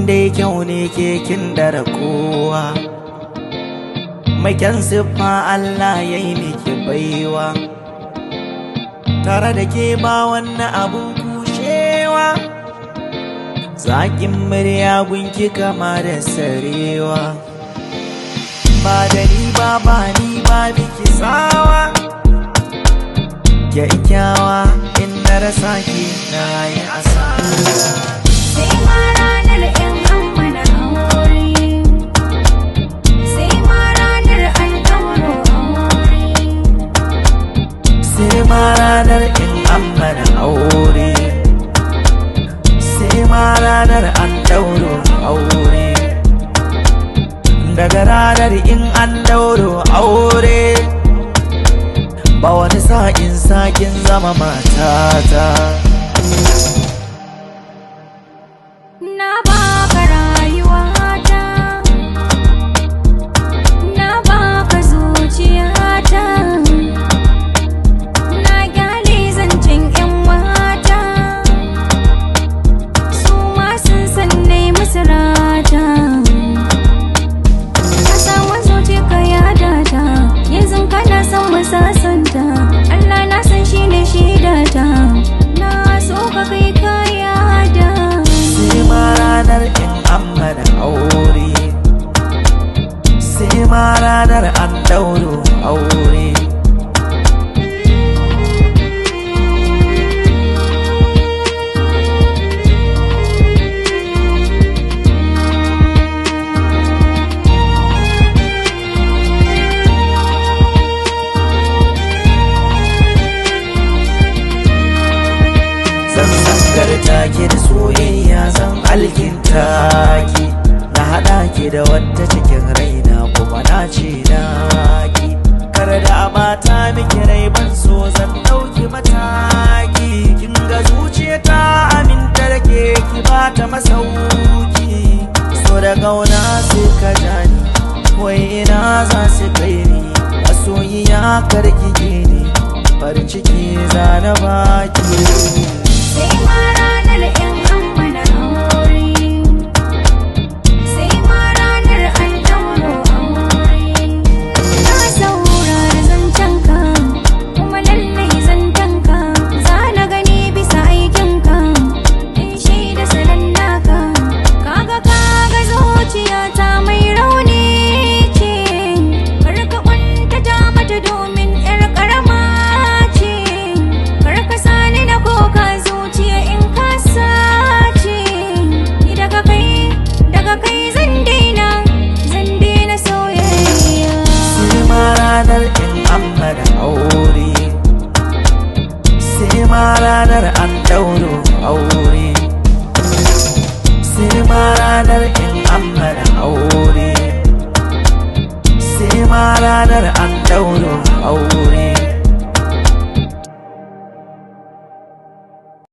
dai kyau ne ke kin dara kowa, mai kyan siffa Allah ya yi miki baiwa, tare da ke ba wannan abun kushewa, zakin murya gunki kama da sarewa, ba da ni ba ni ba biki sawa, kyakkyawa in na rasa ki na yi asara. Sai ma ranar in an mana aure, sai ma ranar an ɗauro aure, sai ma ranar in an mana aure, sai ma ranar an ɗauro aure, daga ranar in an ɗauro aure, ba wani sa'in sakin zama matata. na baka rayuwata, na baka zuciyata, na gyale zancen 'yan mata, su ma sun san nai musu rata. Ka samu zuciyarka ya data, yanzu kana son mu sasanta, Allah na san shi ne shaidata, na so ka kai kaya da. Sai ma ranar in an mana aure, sai ma ranar an ɗauro aure, zan sangarta ki da soyayya, zan alkinta ki, na haɗa ki da wata cikin raina kuma na ce na ki, kar da mata miki rai ban so zan ɗauki mataki, kin ga zuciya ta aminta da ke ki ba ta masauki, so da gauna sai ka jani wai ina za su kai ni, masoyiya karki gini farin ciki za na baki. Sai ma ranar in an mana aure, sai ma ranar an ɗauro aure, na saurari zancenka kuma lallai zancenka, za na gani bisa aikinka, in shaida salon naka, kaga zuciyata mai rauni ce, kar ka kwantata mata domin 'yar ƙarama ce, kar ka sani na koka zuciya in ka sace, ni daga kai zan daina soyayya. Sai ma ranar in an mana aure, sai ma ranar an ɗauro aure, sai ma ranar in